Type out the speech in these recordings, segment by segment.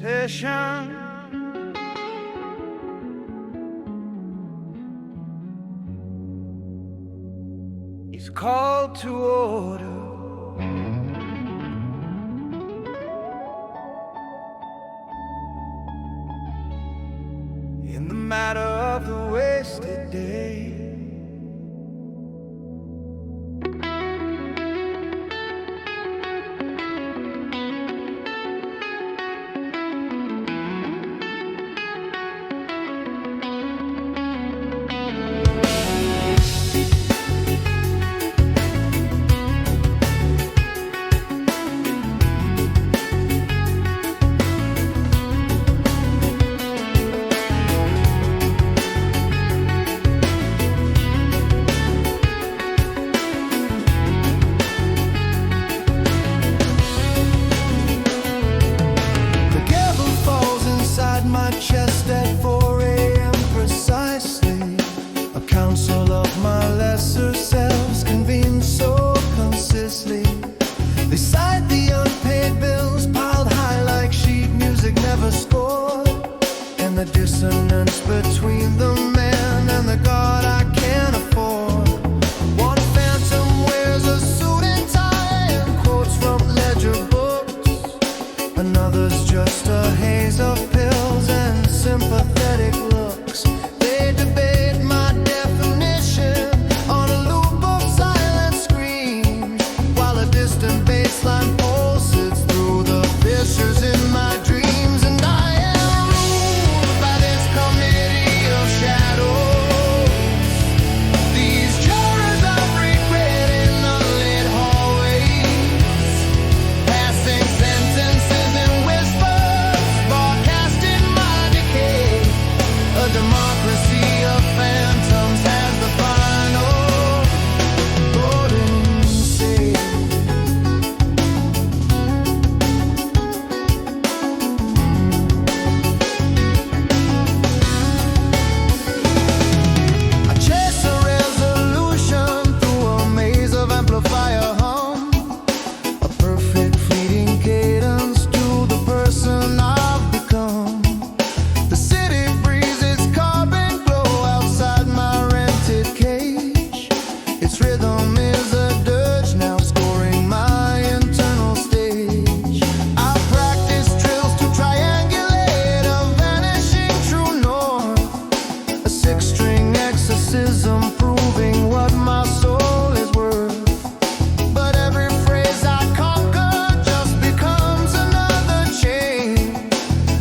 session. He's called to order. In the matter of the wasted day. Chest at 4 a.m. precisely. A council of my lesser selves convened so concisely. They cite the unpaid bills piled high like sheet music never scored, and the dissonance between the man and the God I can't afford. One phantom wears a suit and tie and quotes from ledger books. Another's just a haze of pills and sympathetic looks. They debate my definition on a loop of silent screams, while a distant bassline pulses through the fissures in my dreams. And I am ruled by this committee of shadows, these jurors of regret in unlit hallways, passing sentences in whispers, broadcasting my decay. A democracy of phantoms has the final voting say. I chase a resolution through a maze of amplifier hum, a perfect fleeting cadence to the person I've become. The city breeze its carbon glow outside my rented cage. Its rhythm is a dirge now scoring my internal stage. I practice drills to triangulate a vanishing true north, a six-string exorcism proving what my soul is worth. But every phrase I conquer just becomes another chain,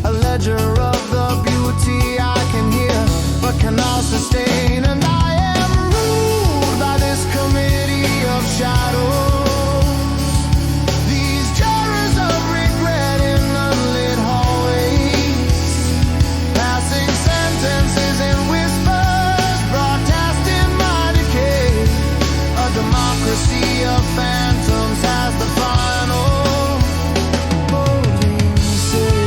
a ledger of the beauty I can hear but cannot sustain. And I am ruled by this committee of shadows, these jurors of regret in unlit hallways, passing sentences in whispers, broadcasting my decay. A democracy of phantoms has the final voting say.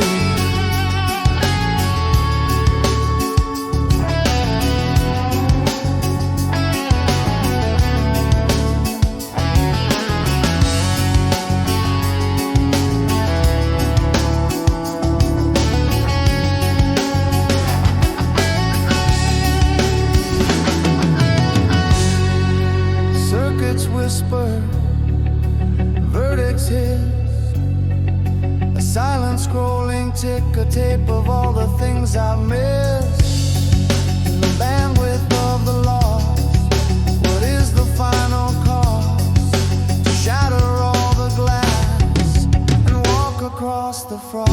Circuits whisper, verdicts hiss, a silent scrolling ticker tape of all the things I've missed. In the bandwidth of the lost, what is the final cost? To shatter all the glass and walk across the frost.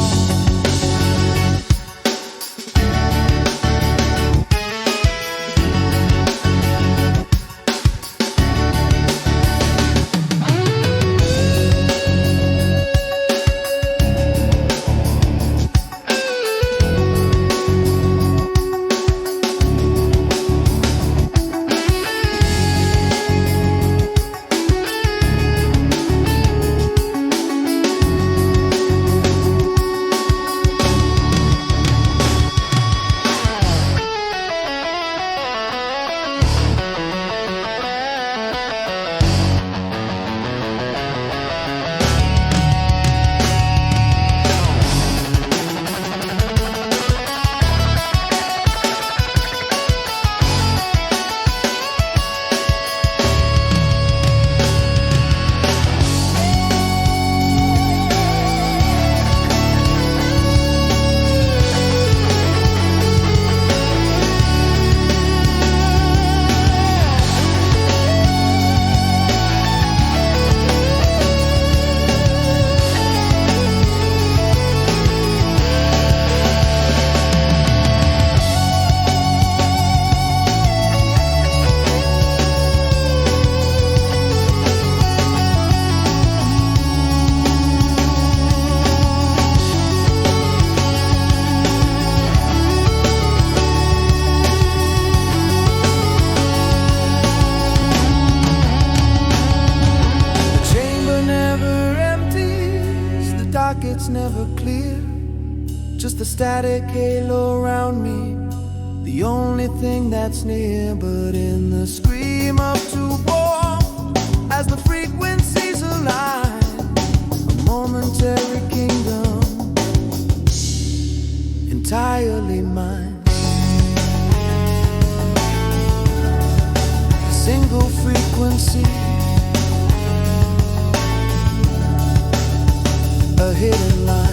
static halo around me, the only thing that's near. But in the scream of two warm, as the frequencies align, a momentary kingdom entirely mine. Single frequency, a hidden line.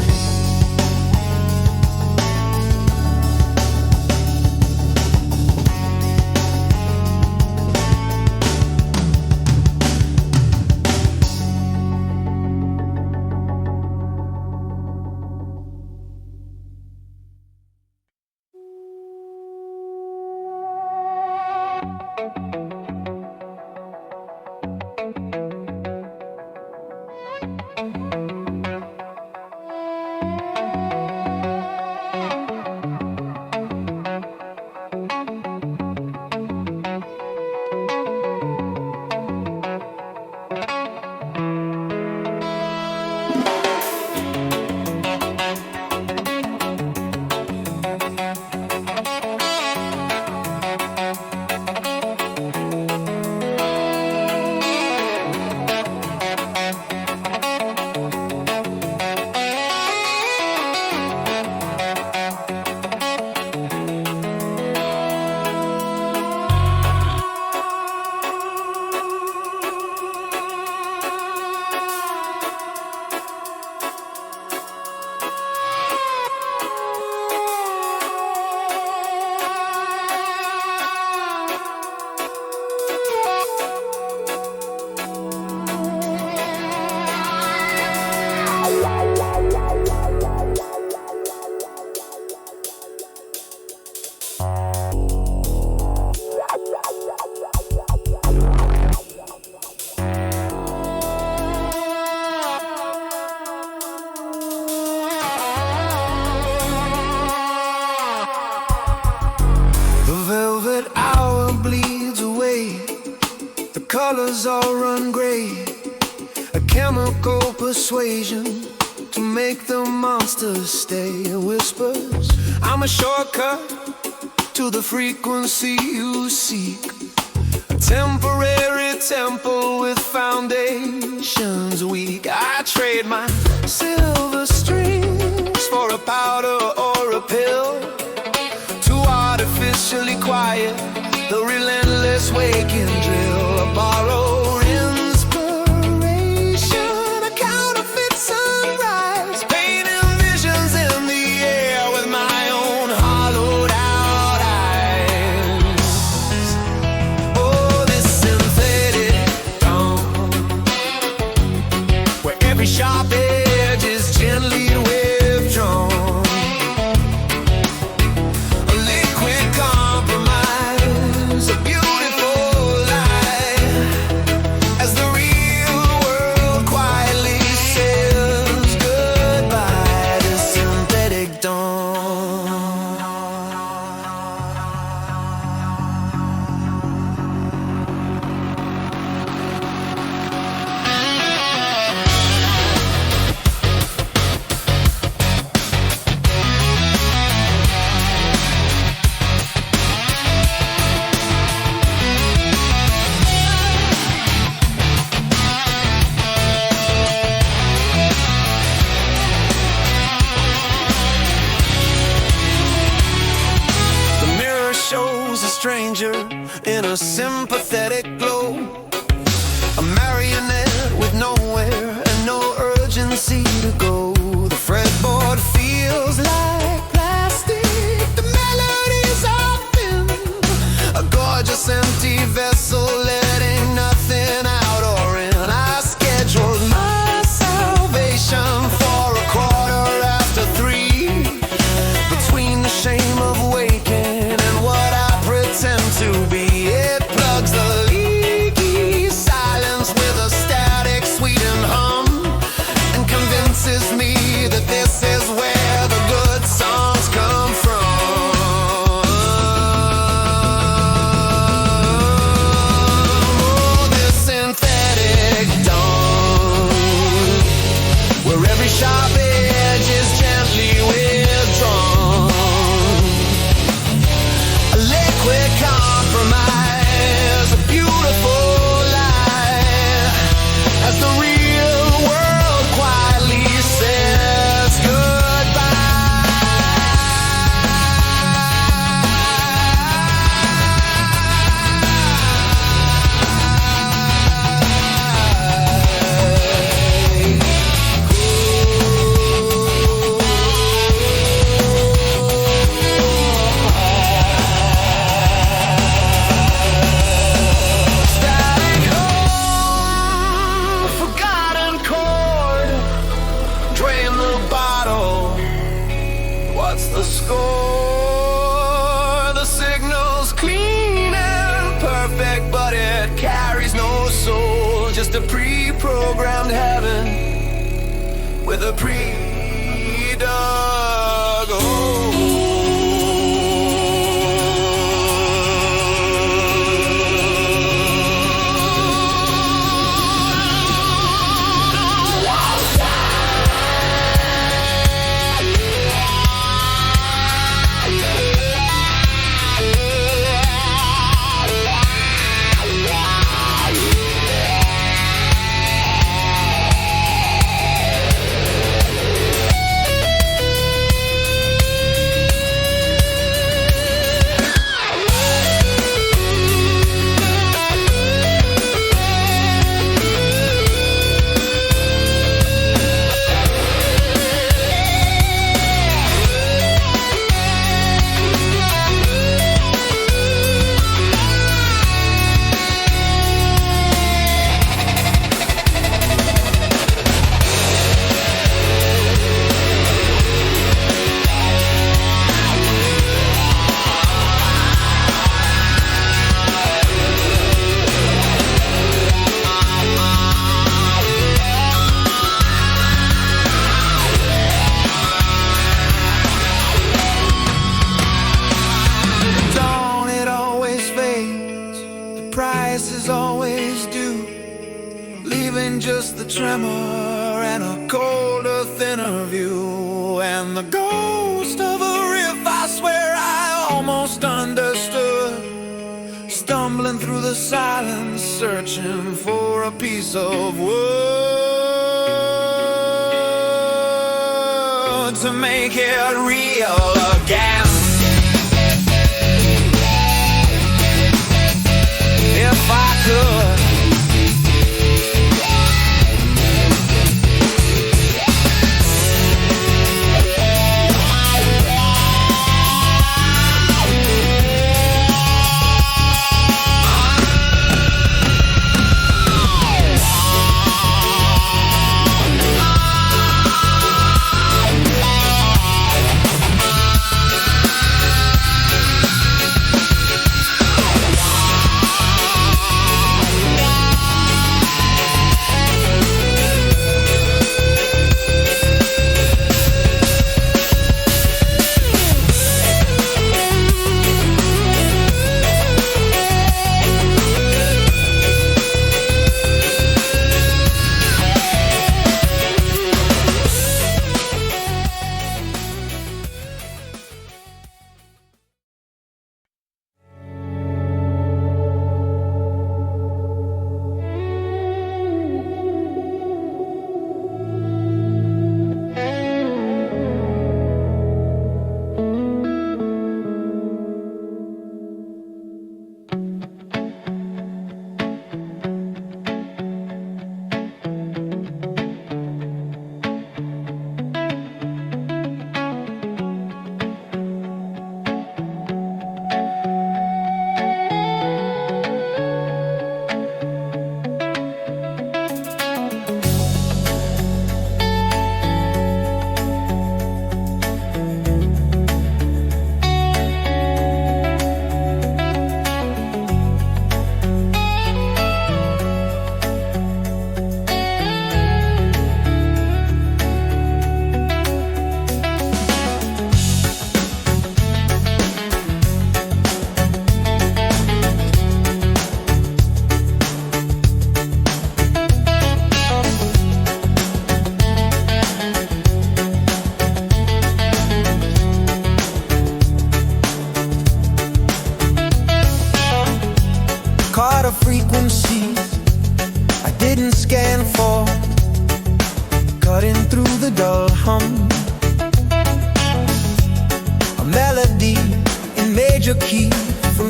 Colors all run gray, a chemical persuasion to make the monsters stay. Whispers, I'm a shortcut to the frequency you seek, a temporary temple with foundations weak. I trade my silver strings for a powder or a pill to artificially quiet the relentless waking drill. A borrowed inspiration, a counterfeit sunrise, painting visions in the air with my own hollowed out eyes. Oh, this synthetic dawn, where every sharp edge is gently withdrawn. Stranger in a sympathetic glow, a marionette with nowhere and no urgency to go. The fretboard feels like plastic, the melodies are thin, a gorgeous empty vessel letting nothing out or in. I scheduled my salvation for 3:15, between the shame of waking and what I pretend to be. It plugs the leaky silence with a static sweetened hum and convinces me that this is where the good a pre-programmed heaven with a pre-dug hole. Just the tremor and a colder, thinner view, and the ghost of a riff I swear I almost understood, stumbling through the silence, searching for a piece of wood to make it real again. If I could,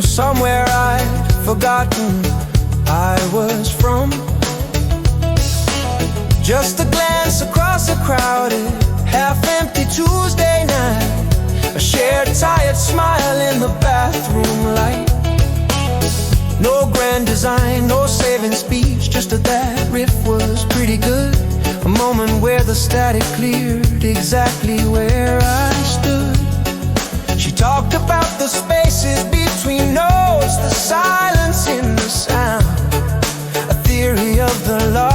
somewhere I'd forgotten I was from. Just a glance across a crowded, half-empty Tuesday night, a shared tired smile in the bathroom light. No grand design, no saving speech, just that riff was pretty good. A moment where the static cleared exactly where I stood. She talked about the spaces between notes, the silence in the sound, a theory of the law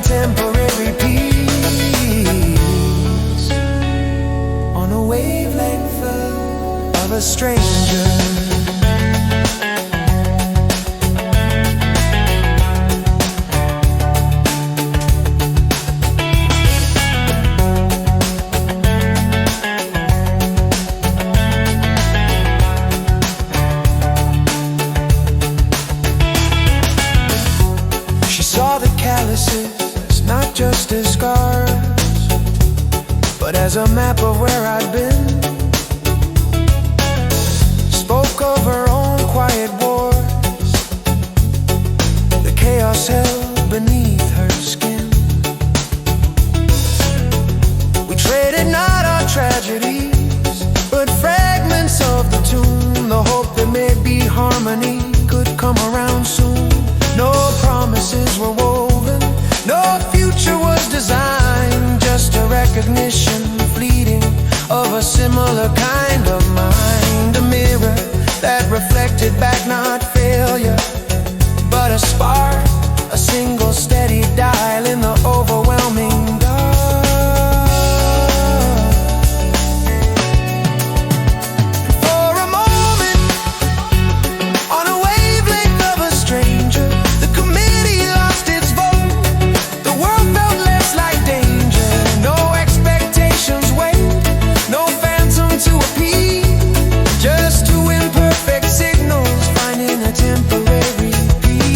temporary peace on a wavelength of a stranger. Not just as scars, but as a map of where I'd been. Spoke of her own quiet wars, the chaos held beneath her skin. We traded not our tragedies, but fragments of the tune, the hope that maybe harmony could come around soon. No promises were woven, no future was designed, just a recognition fleeting of a similar kind of mind. A mirror that reflected back not failure, but a spark, a single steady dial in the overwhelming dark. For a moment, on a wavelength of a stranger, the committee lost its vote. The world felt less like danger. No expectations wait, no phantom to appease, just two imperfect signals finding a temporary peace.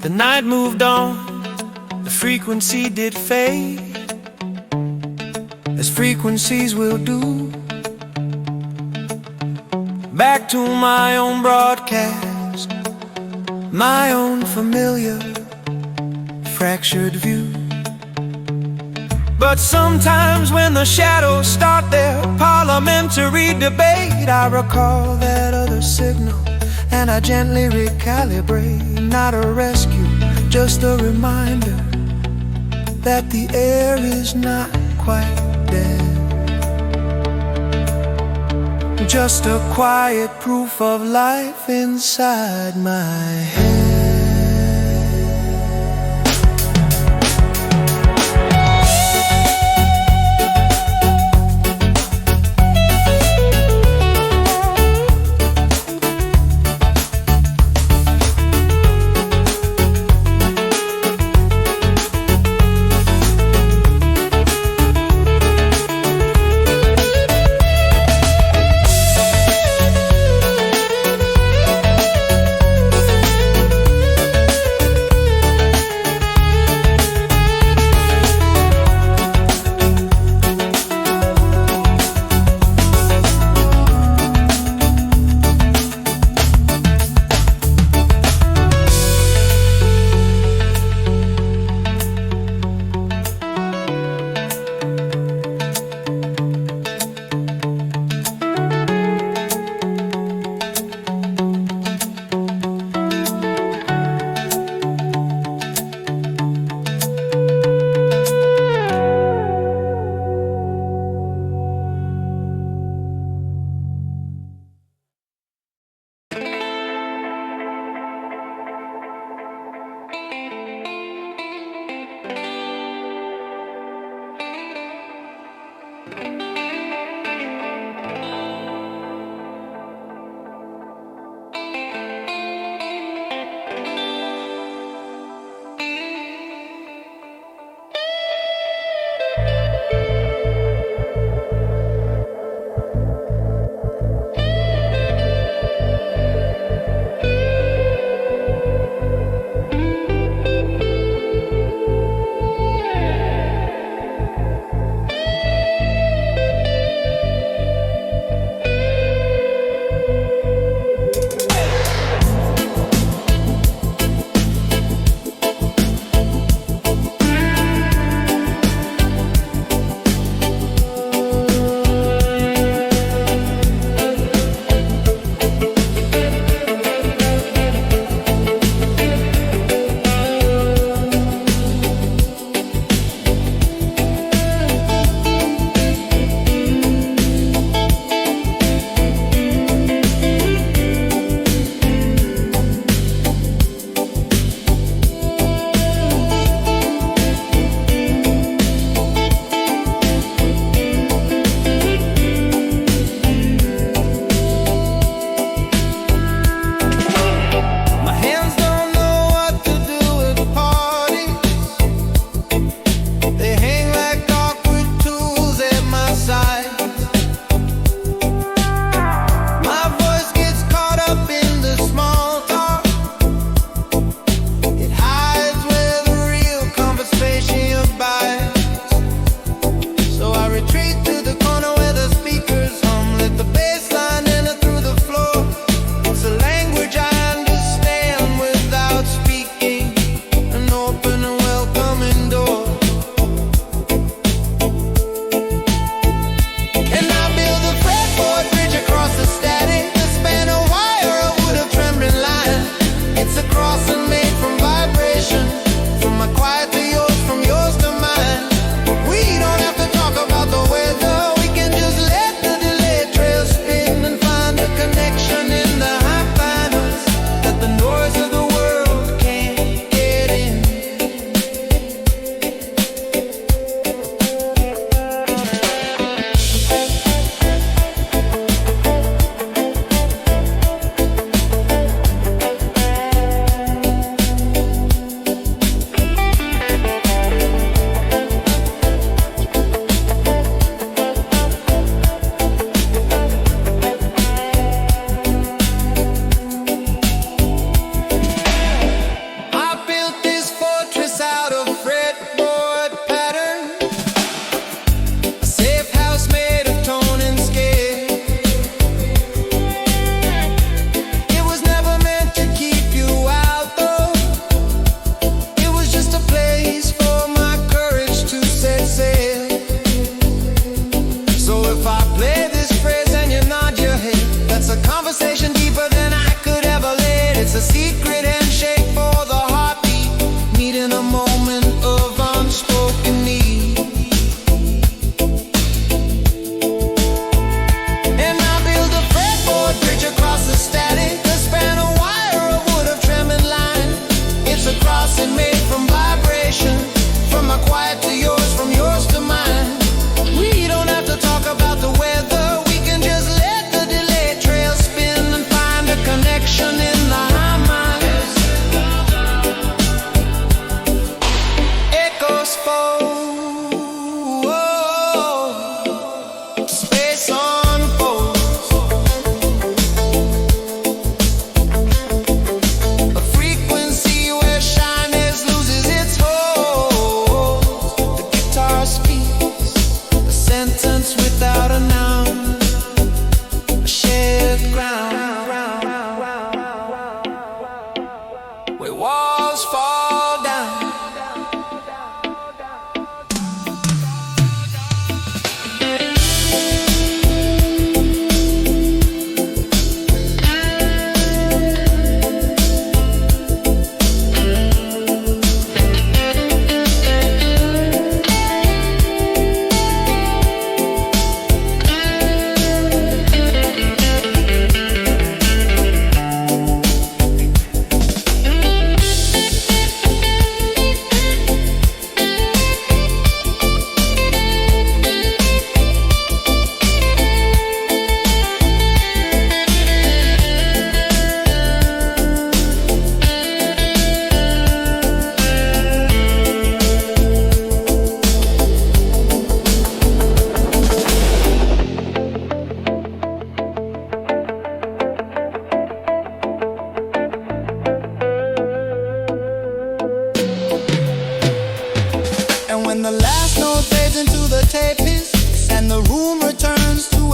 The night moved on, the frequency did fade, as frequencies will do. Back to my own broadcast, my own familiar fractured view. But sometimes when the shadows start their parliamentary debate, I recall that other signal and I gently recalibrate. Not a rescue, just a reminder that the air is not quite dead. Just a quiet proof of life inside my head.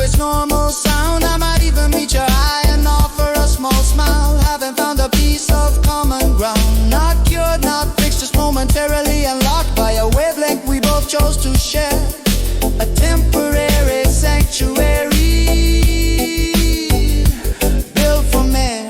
its normal sound. I might even meet your eye and offer a small smile. Haven't found a piece of common ground. Not cured, not fixed, just momentarily unlocked by a wavelength we both chose to share. A temporary sanctuary built from air.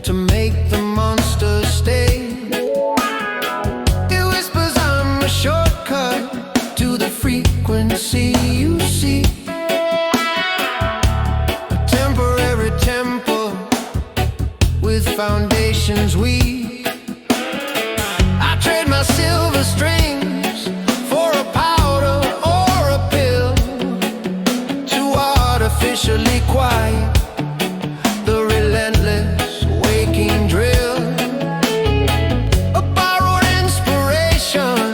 To make the monster stay. It whispers I'm a shortcut to the frequency you see. A temporary temple with foundations weak. I trade my silver strings for a powder or a pill to artificially quiet the relentless waking drill. A borrowed inspiration,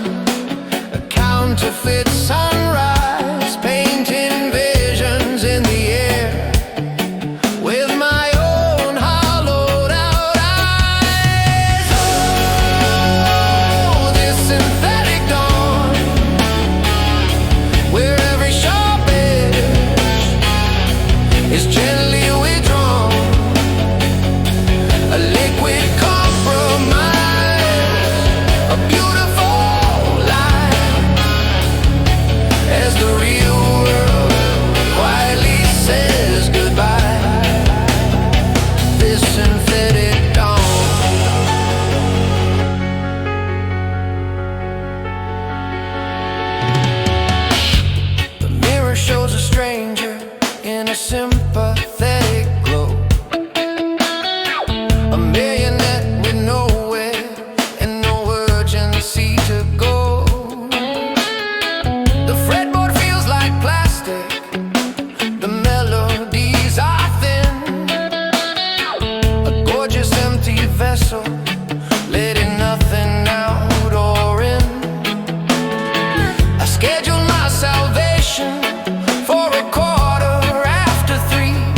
a counterfeit sunrise, painting visions in the air with my own hollowed out eyes. Oh, this synthetic dawn, where every sharp edge is gently withdrawn. A liquid compromise, a beautiful lie, as the real world quietly says goodbye. This synthetic dawn. The mirror shows a stranger in a sympathetic glow. A marionette with nowhere and no urgency to go. The fretboard feels like plastic, the melodies are thin. A gorgeous empty vessel, letting nothing out or in. I scheduled my salvation for 3:15.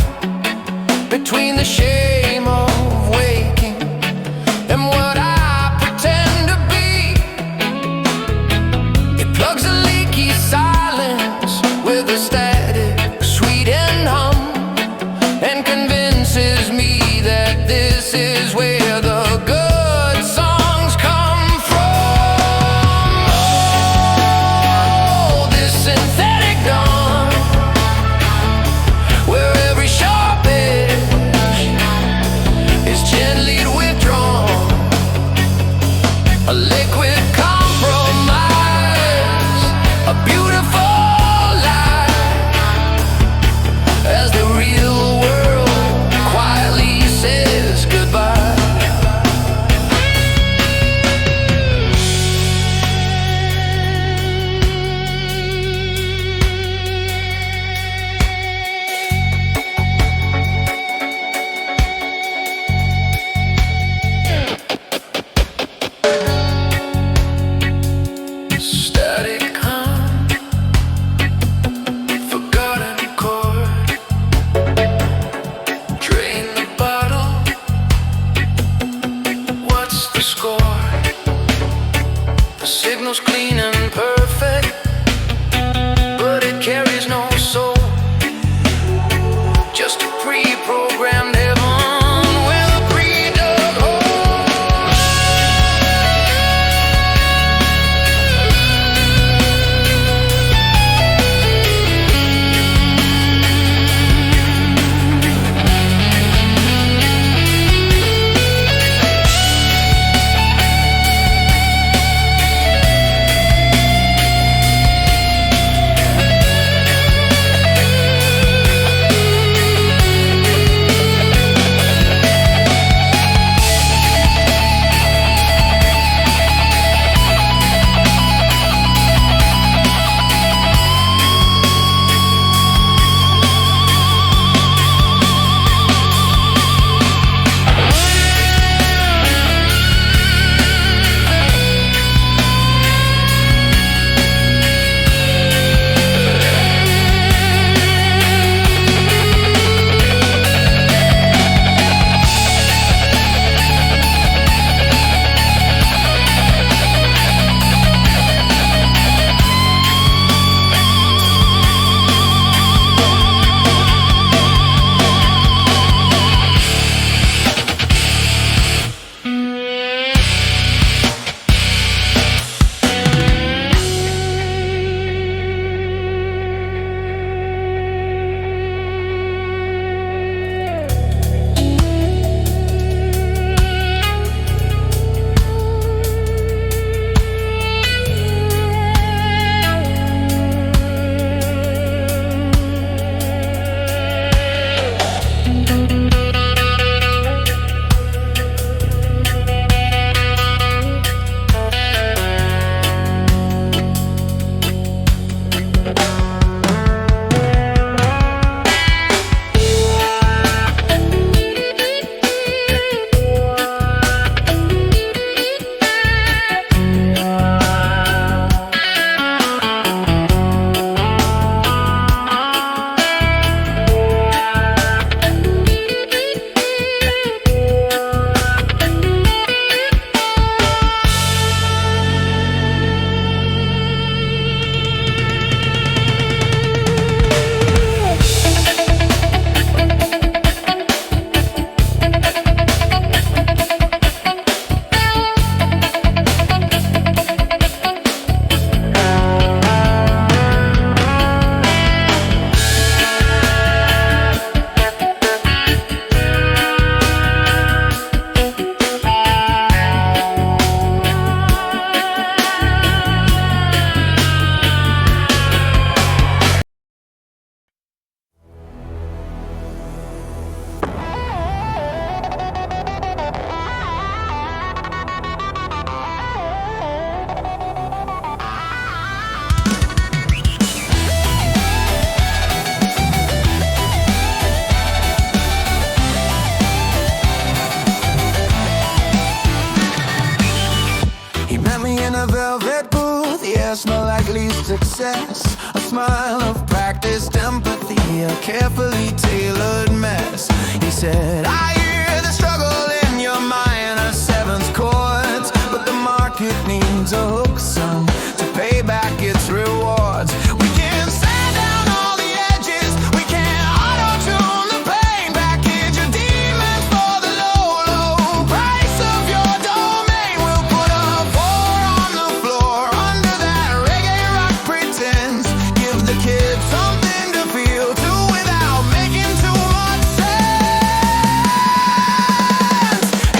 possess a smile of practiced empathy, a carefully tailored mess. He said, I hear the struggle in your minor seventh chords, but the market needs a hook, son, to pay back its rewards. We can sand down all the edges, we can auto-tune the pain, package your demons for the low, low price of your domain. We'll put a four on the floor under that reggae rock pretense. Give the kids something to feel to without making too much sense.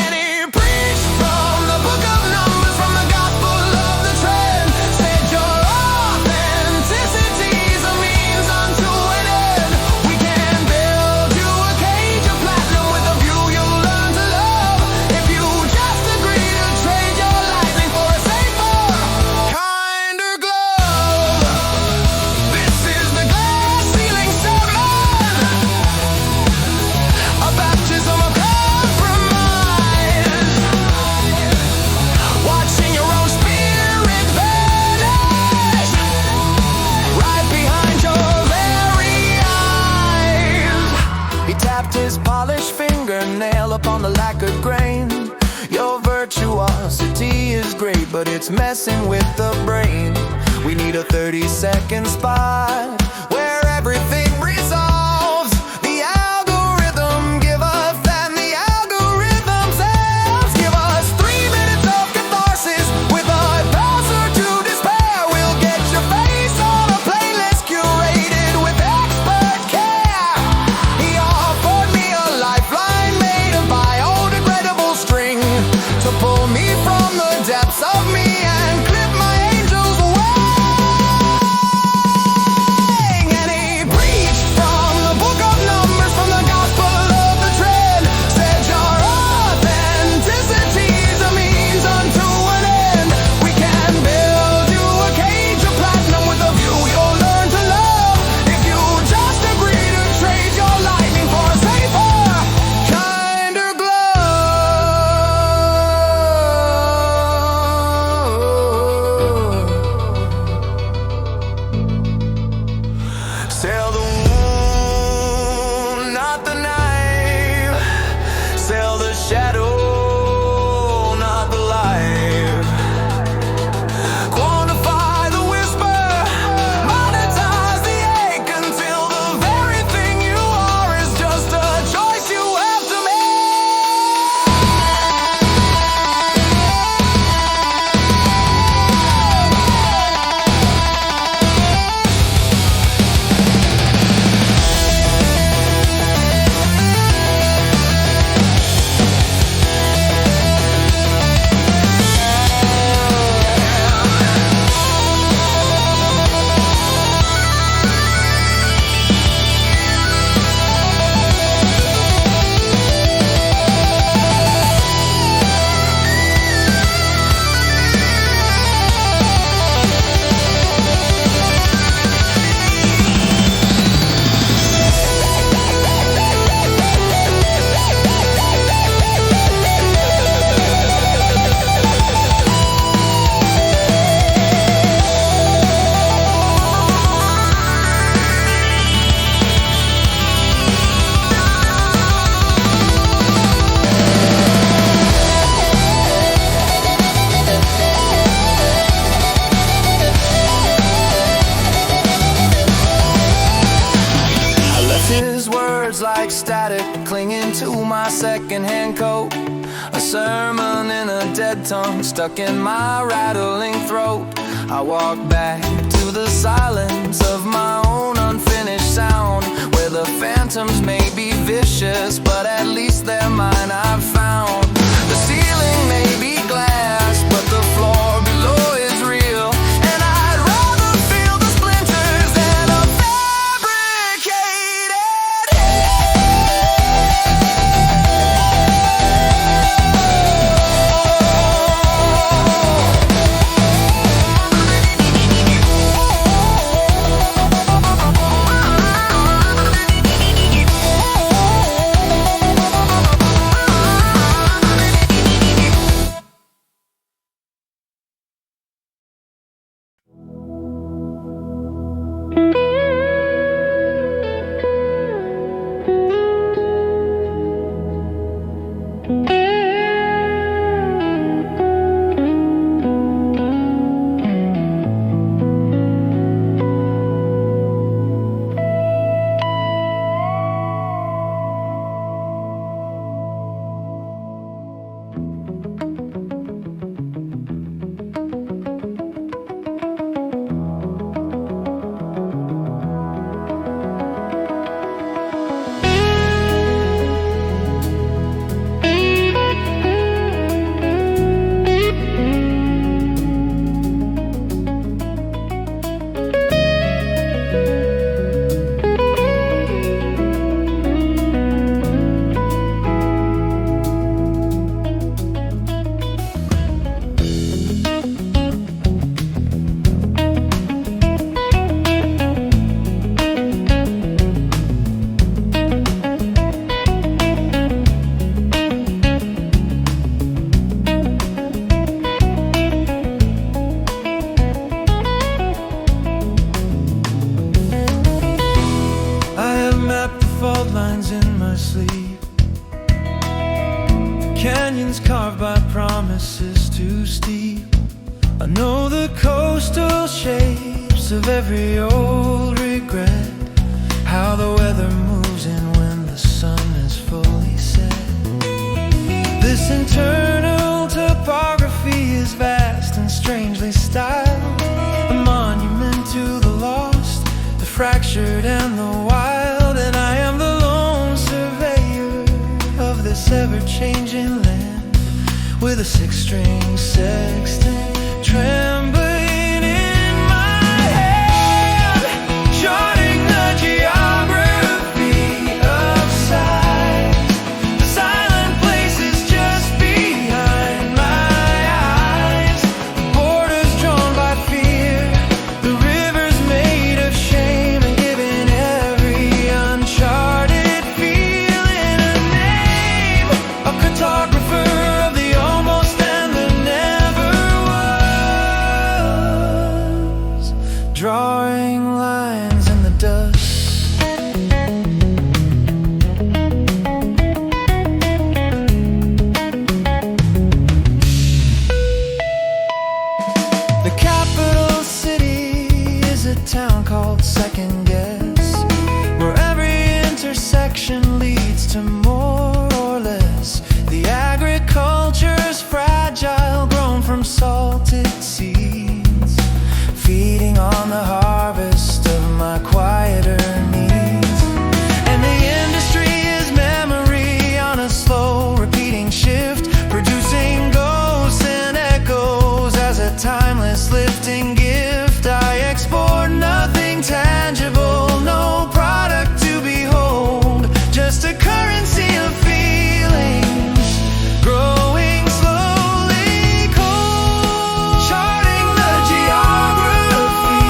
And he preached from the book of Numbers, from the gospel of the trend. Said your authenticity's a means unto an end. We can build you a cage of platinum with a view you'll learn to love, if you just agree to trade your lightning for a safer, kinder glove. This is the glass ceiling sermon, a baptism of compromise, watching your own spirit vanish right behind your very eyes. He tapped his polished fingernail upon the lacquered grain. Your virtuosity is great, but it's messing with the brain. We need a 30-second spot where everything resolves. The algorithm give us, then the algorithm sells. Give us 3 minutes of catharsis with a browser to despair. We'll get your face on a playlist curated with expert care. He offered me a lifeline made of biodegradable string to pull me from the depths of me and clip my angels wing. And he preached from the book of Numbers, from the gospel of the trend. Said your authenticity's a means unto an end. We can build you a cage of platinum with a view you'll learn to love, if you just agree to trade your lightning for a safer, kinder glove. Sell the wound, not the knife. Sell the shadow, not the life. Quantify the whisper, monetize the ache, until the very thing you are is just a choice you have to like static clinging to my secondhand coat. A sermon in a dead tongue stuck in my rattling throat. I walk back to the silence of my own unfinished sound, where the phantoms may be vicious, but at least they're mine I've found. The ceiling may be glass, but the floor below is real, and I'd rather feel the splinters than a fabricated fault lines in my sleep, canyons carved by promises too steep. I know the coastal shapes of every old regret, how the weather moves in when the sun is fully set. This internal topography is vast and strangely styled, a monument to the lost, the fractured and the wild. And I am the lone surveyor of this ever-changing land, with a six-string sextant trembling in my hand, charting the geography of sight. The silent places just behind my eyes, the borders drawn by fear, the rivers made of shame, and giving every uncharted feeling a name, a cartographer of the almost and the never was, drawing lines in the dust. The capital city is a town called Second Guess, where every intersection leads to more or less. The agriculture's fragile, grown from salted seeds, feeding on the harvest of my quieter needs. And the industry is memory on a slow repeating shift, producing ghosts and echoes as a timeless lifting gift. I export nothing tangible, no product to behold, just a currency of feelings growing slowly cold, charting the geography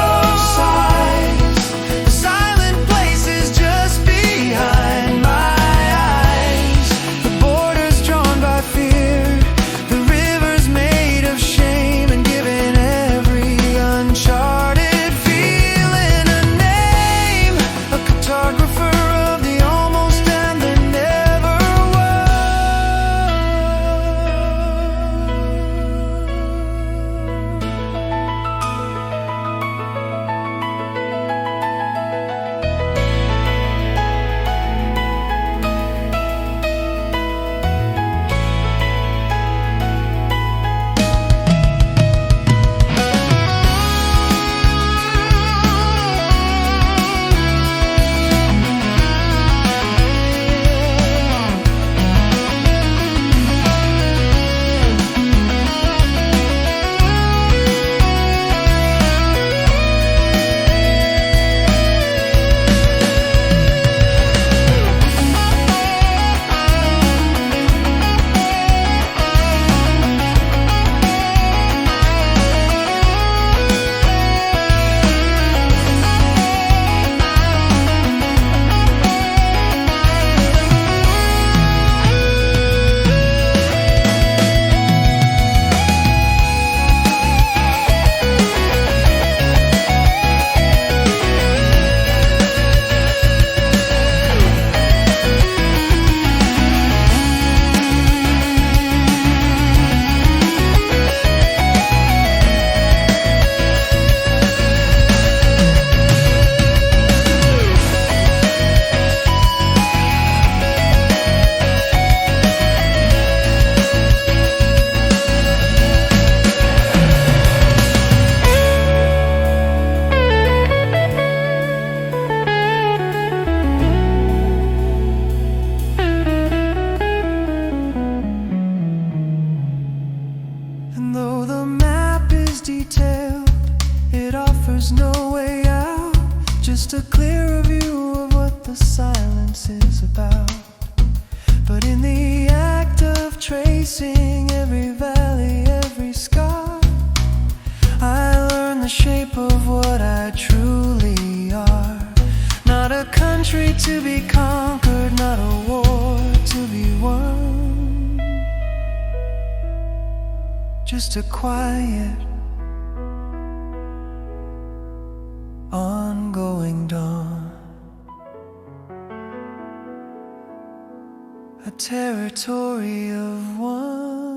of size. The silent places just behind my eyes, the borders drawn by fear, the rivers made of shame, and giving every uncharted feeling a name, a cartographer of the almost and the never detailed, it offers no way out, just a clearer view of what the silence is about. But in the act of tracing every valley, every scar, I learn the shape of what I truly are. Not a country to be conquered, not a war to be won, just a quiet, ongoing dawn. a territory of one.